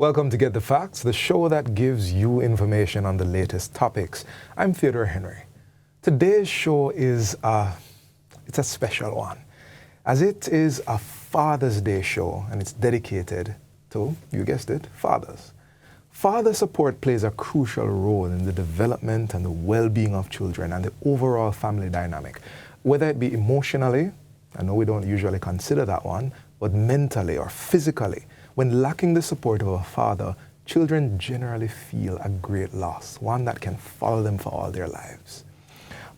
Welcome to Get the Facts, the show that gives you information on the latest topics. I'm Theodore Henry. Today's show is it's a special one, as it is a Father's Day show, and it's dedicated to, you guessed it, fathers. Father support plays a crucial role in the development and the well-being of children and the overall family dynamic, whether it be emotionally, I know we don't usually consider that one, but mentally or physically. When lacking the support of a father, children generally feel a great loss, one that can follow them for all their lives.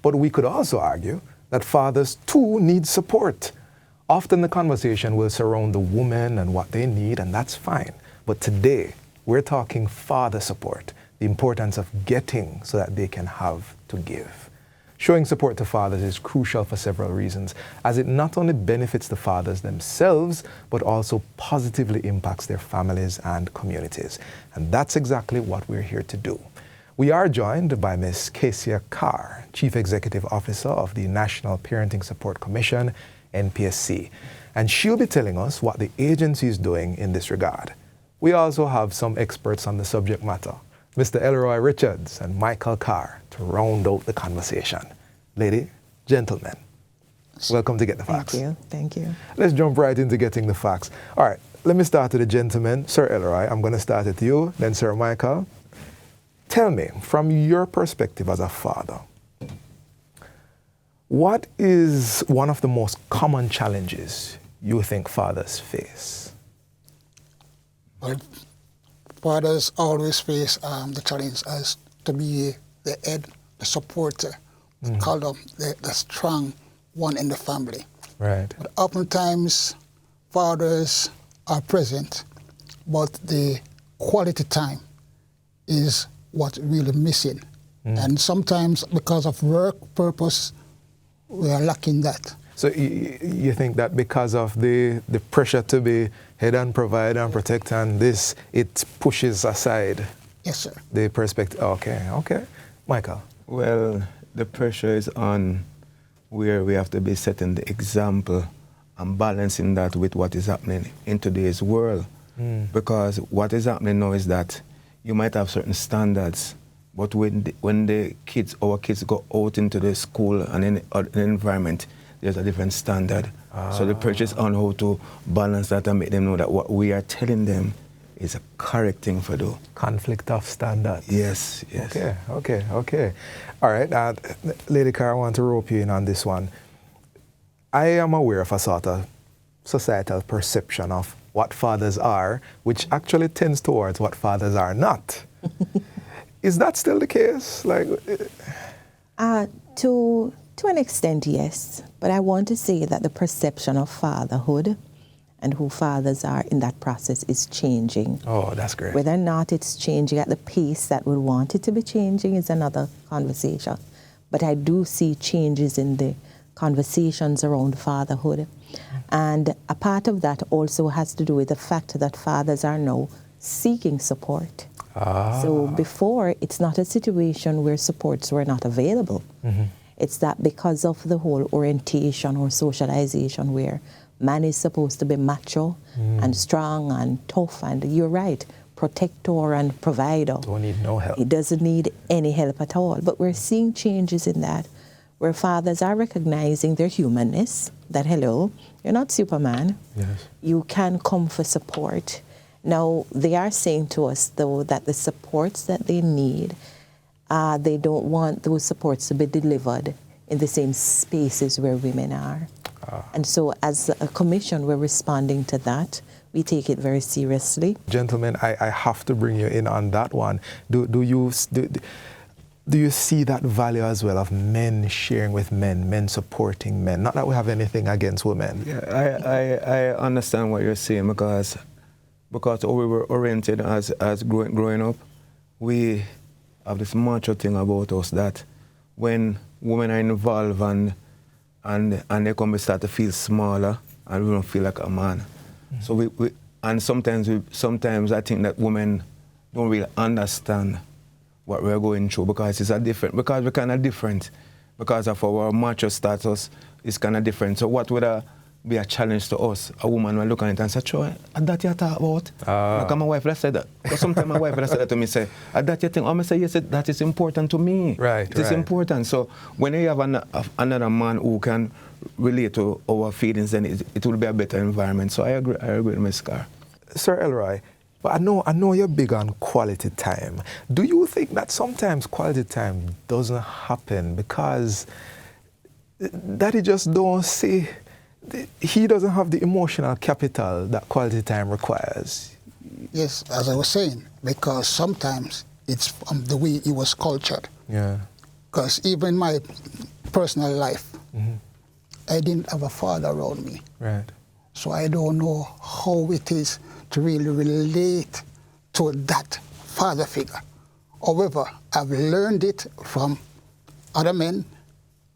But we could also argue that fathers too need support. Often the conversation will surround the woman and what they need, and that's fine. But today, we're talking father support, the importance of getting so that they can have to give. Showing support to fathers is crucial for several reasons, as it not only benefits the fathers themselves, but also positively impacts their families and communities. And that's exactly what we're here to do. We are joined by Ms. Kesia Carr, Chief Executive Officer of the National Parenting Support Commission, NPSC. And she'll be telling us what the agency is doing in this regard. We also have some experts on the subject matter, Mr. Elroy Richards and Michael Carr, to round out the conversation. Lady, gentlemen, welcome to Get the Facts. Thank you. Let's jump right into getting the facts. All right, let me start with the gentleman. Sir Elroy, I'm going to start with you, then Sir Michael. Tell me, from your perspective as a father, what is one of the most common challenges you think fathers face? Well, fathers always face the challenge as to be the head, the supporter, the column, the strong one in the family. Right. But oftentimes, fathers are present, but the quality time is what's really missing. And sometimes, because of work purpose, we are lacking that. So you think that because of the pressure to be head and provide and protect and this, it pushes aside? Yes, sir. The perspective. Okay. Michael? Well, the pressure is on where we have to be setting the example and balancing that with what is happening in today's world. Because what is happening now is that you might have certain standards, but when our kids go out into the school and in an environment, there's a different standard. So the pressure is on how to balance that and make them know that what we are telling them is a correct thing for do. Conflict of standards. Yes. Okay. All right, Lady Carr, I want to rope you in on this one. I am aware of a sort of societal perception of what fathers are, which actually tends towards what fathers are not. Is that still the case? To an extent, yes. But I want to say that the perception of fatherhood and who fathers are in that process is changing. Oh, that's great. Whether or not it's changing at the pace that we want it to be changing is another conversation. But I do see changes in the conversations around fatherhood. And a part of that also has to do with the fact that fathers are now seeking support. So before, it's not a situation where supports were not available. It's that because of the whole orientation or socialization where man is supposed to be macho and strong and tough, and you're right, protector and provider. Don't need no help. He doesn't need any help at all. But we're seeing changes in that, where fathers are recognizing their humanness, that hello, you're not Superman. Yes. You can come for support. Now, they are saying to us, though, that the supports that they need, they don't want those supports to be delivered in the same spaces where women are. And so as a commission, we're responding to that. We take it very seriously. Gentlemen, I have to bring you in on that one. Do you see that value as well of men sharing with men supporting men? Not that we have anything against women. Yeah, I understand what you're saying because how we were oriented as growing up, we have this macho thing about us that when women are involved and they come, we start to feel smaller and we don't feel like a man. So we sometimes I think that women don't really understand what we're going through because because we're kind of different. Because of our macho status is kind of different. So what would a be a challenge to us. A woman will look at it and say, "Troy, that you talk about?" Like my wife will say that. Because sometimes my wife will say that to me, say, "That you think?" I say, "Yes, that is important to me." Right. It is important. So when you have another man who can relate to our feelings, then it will be a better environment. So I agree with Ms. Carr. Sir Elroy, but I know you're big on quality time. Do you think that sometimes quality time doesn't happen because Daddy just don't see, he doesn't have the emotional capital that quality time requires? Yes, as I was saying, because sometimes it's from the way he was cultured. Yeah. Because even in my personal life, Mm-hmm. I didn't have a father around me. Right. So I don't know how it is to really relate to that father figure. However, I've learned it from other men,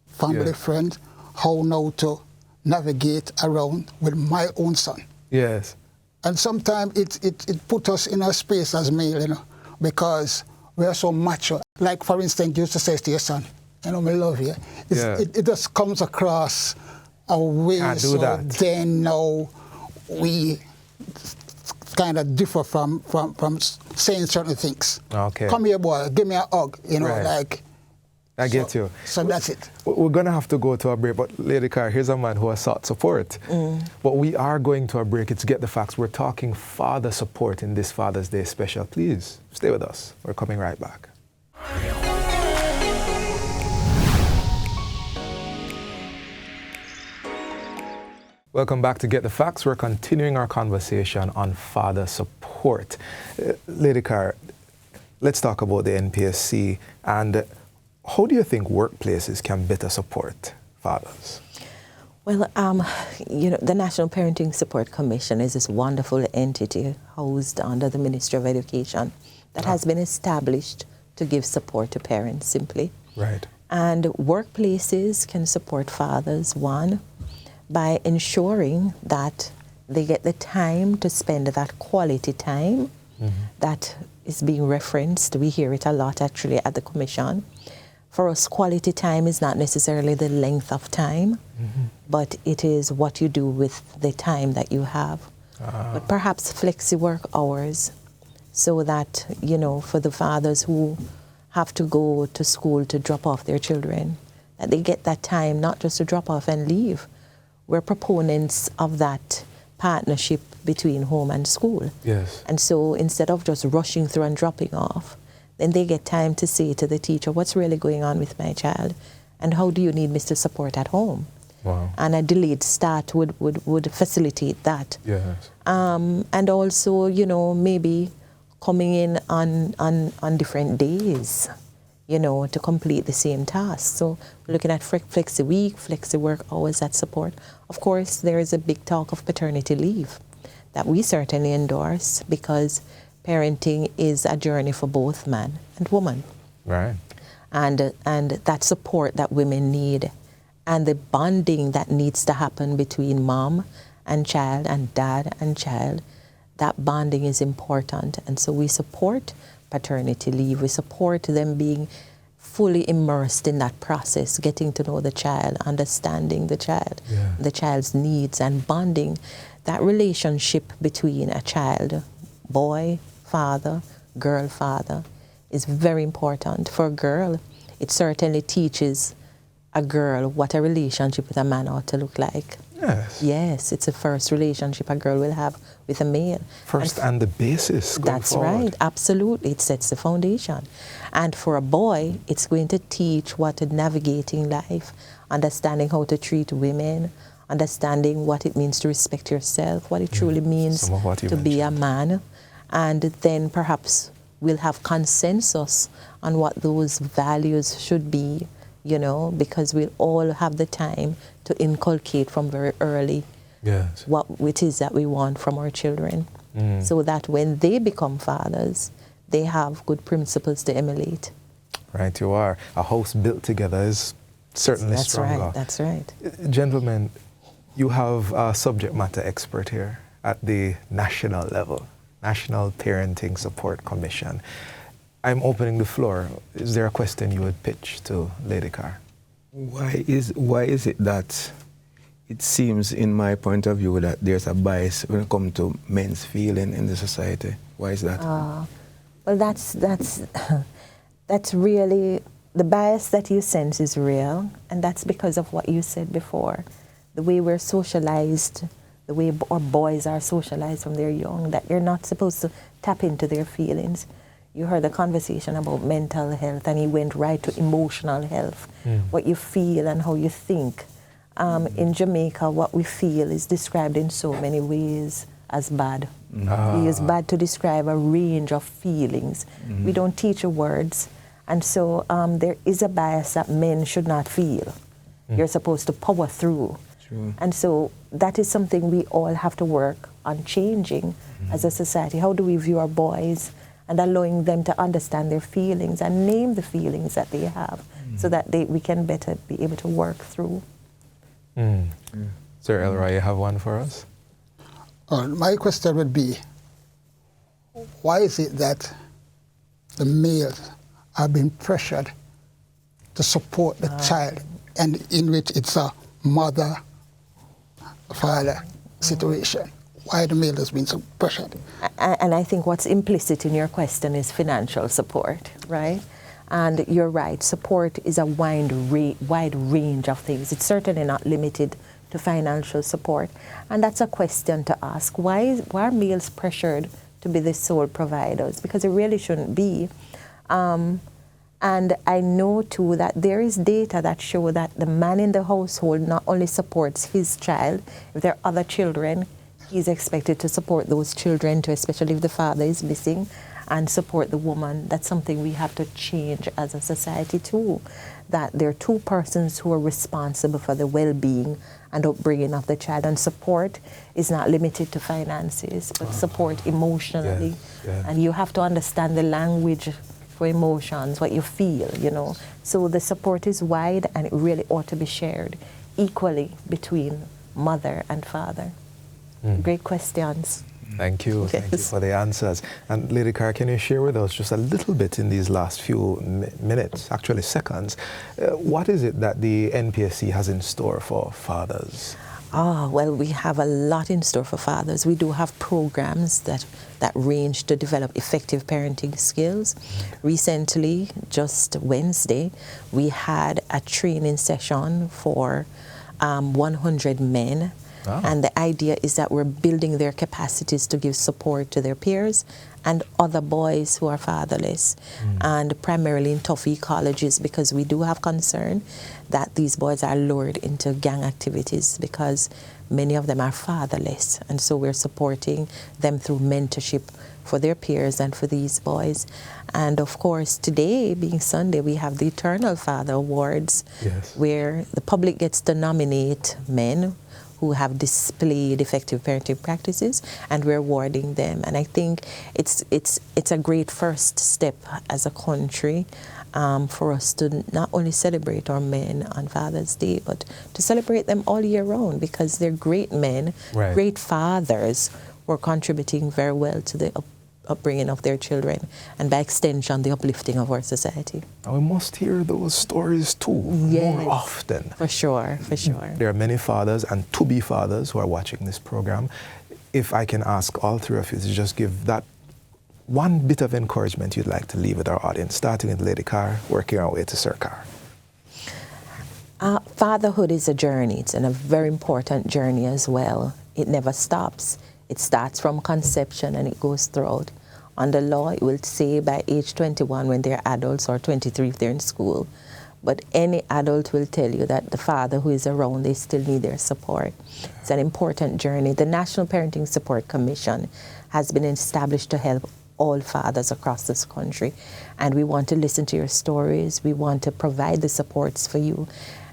family, friends, how now to navigate around with my own son. Yes. And sometimes it puts us in a space as male, you know, because we are so macho. Like, for instance, you used to say to your son, "You know, I love you." It just comes across a way. Can't do so that. then now we kind of differ from saying certain things. Okay. "Come here, boy, give me a hug," you know, Right. like. I get you. So that's it. We're going to have to go to a break, but Lady Carr, here's a man who has sought support. But we are going to a break. It's Get the Facts. We're talking father support in this Father's Day special. Please stay with us. We're coming right back. Welcome back to Get the Facts. We're continuing our conversation on father support. Lady Carr, let's talk about the NPSC and how do you think workplaces can better support fathers? Well, you know, the National Parenting Support Commission is this wonderful entity housed under the Ministry of Education that has been established to give support to parents simply. Right. And workplaces can support fathers, one, by ensuring that they get the time to spend that quality time that is being referenced. We hear it a lot actually at the Commission. For us, quality time is not necessarily the length of time, but it is what you do with the time that you have. But perhaps flexi work hours so that, you know, for the fathers who have to go to school to drop off their children, that they get that time not just to drop off and leave. We're proponents of that partnership between home and school. Yes. And so instead of just rushing through and dropping off, then they get time to say to the teacher, what's really going on with my child and how do you need me to support at home? Wow. And a delayed start would facilitate that. Yes. And also, you know, maybe coming in on different days, you know, to complete the same task. So we're looking at flexi week, flexi work hours that support. Of course, there is a big talk of paternity leave that we certainly endorse because parenting is a journey for both man and woman. Right. And that support that women need and the bonding that needs to happen between mom and child and dad and child, that bonding is important. And so we support paternity leave. We support them being fully immersed in that process, getting to know the child, understanding the child, the child's needs, and bonding that relationship between a child, boy, father, girl, father, is very important. For a girl, it certainly teaches a girl what a relationship with a man ought to look like. Yes. Yes, it's the first relationship a girl will have with a male. First and the basis going That's forward. right, absolutely. It sets the foundation. And for a boy, it's going to teach what navigating life, understanding how to treat women, understanding what it means to respect yourself, what it truly means Some of what you to be a mentioned. man. And then perhaps we'll have consensus on what those values should be, you know, because we'll all have the time to inculcate from very early Yes. what it is that we want from our children, so that when they become fathers, they have good principles to emulate. Right, you are. A house built together is certainly That's stronger. right, that's right. Gentlemen, you have a subject matter expert here at the national level, National Parenting Support Commission. I'm opening the floor. Is there a question you would pitch to Lady Carr? Why is it that it seems, in my point of view, that there's a bias when it comes to men's feeling in the society. Why is that? Well, that's really, the bias that you sense is real, and that's because of what you said before. The way we're socialized, the way our boys are socialized from they're young, that you're not supposed to tap into their feelings. You heard the conversation about mental health, and he went right to emotional health, what you feel and how you think. In Jamaica, what we feel is described in so many ways as bad. We use bad to describe a range of feelings. We don't teach the words, and so there is a bias that men should not feel. You're supposed to power through. True. And so that is something we all have to work on changing as a society. How do we view our boys and allowing them to understand their feelings and name the feelings that they have so that we can better be able to work through. Sir Elroy, you have one for us? My question would be, why is it that the males are being pressured to support the child, and in which it's a mother-father situation? Why the male has been so pressured? And I think what's implicit in your question is financial support, right? And you're right, support is a wide range of things. It's certainly not limited to financial support. And that's a question to ask. Why are males pressured to be the sole providers? Because it really shouldn't be. And I know too that there is data that show that the man in the household not only supports his child, if there are other children, he's expected to support those children too, especially if the father is missing, and support the woman. That's something we have to change as a society too, that there are two persons who are responsible for the well-being and upbringing of the child, and support is not limited to finances, but support emotionally. And you have to understand the language for emotions, what you feel, you know. So the support is wide, and it really ought to be shared equally between mother and father. Great questions. Thank you. Thank you for the answers. And Lady Carr, can you share with us just a little bit in these last few minutes, actually seconds, what is it that the NPSC has in store for fathers? Well, we have a lot in store for fathers. We do have programs that range to develop effective parenting skills. Recently, just Wednesday, we had a training session for 100 men. And the idea is that we're building their capacities to give support to their peers and other boys who are fatherless, and primarily in tough ecologies, because we do have concern that these boys are lured into gang activities because many of them are fatherless. And so we're supporting them through mentorship for their peers and for these boys. And of course, today, being Sunday, we have the Eternal Father Awards, where the public gets to nominate men who have displayed effective parenting practices, and we're awarding them. And I think it's a great first step as a country for us to not only celebrate our men on Father's Day, but to celebrate them all year round, because they're great men, great fathers who are contributing very well to the upbringing of their children, and by extension, the uplifting of our society. And we must hear those stories too, more often. For sure, for sure. There are many fathers and to-be fathers who are watching this program. If I can ask all three of you to just give that one bit of encouragement you'd like to leave with our audience, starting with Lady Carr, working our way to Sir Carr. Fatherhood is a journey. It's a very important journey as well. It never stops. It starts from conception and it goes throughout. Under law, it will say by age 21 when they're adults, or 23 if they're in school. But any adult will tell you that the father who is around, they still need their support. It's an important journey. The National Parenting Support Commission has been established to help all fathers across this country. And we want to listen to your stories. We want to provide the supports for you.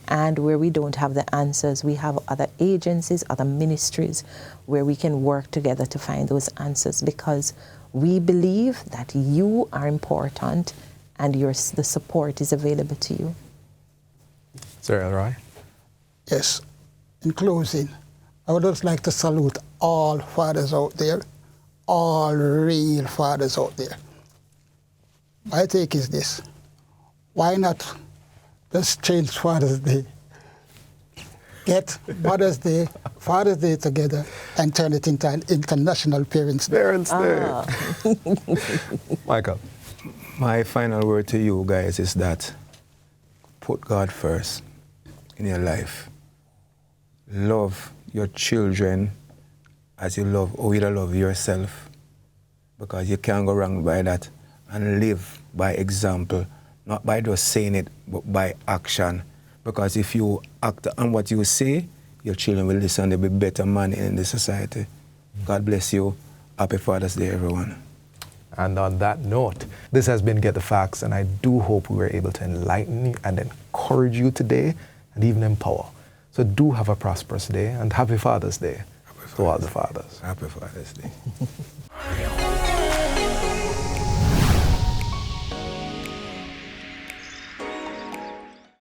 And where we don't have the answers, we have other agencies, other ministries, where we can work together to find those answers, because we believe that you are important and the support is available to you. Sir Elroy? Yes. In closing, I would just like to salute all fathers out there, all real fathers out there. My take is this: why not just change Father's Day get Mother's Day, Father's Day together and turn it into an International Parents Day. Parents Day. Michael. My final word to you guys is that put God first in your life. Love your children as you either love yourself, because you can't go wrong by that, and live by example, not by just saying it, but by action. Because if you act on what you say, your children will listen, they'll be better men in the society. God bless you. Happy Father's Day, everyone. And on that note, this has been Get the Facts, and I do hope we were able to enlighten you and encourage you today and even empower. So do have a prosperous day and happy Father's Day to all the fathers. Happy Father's Day.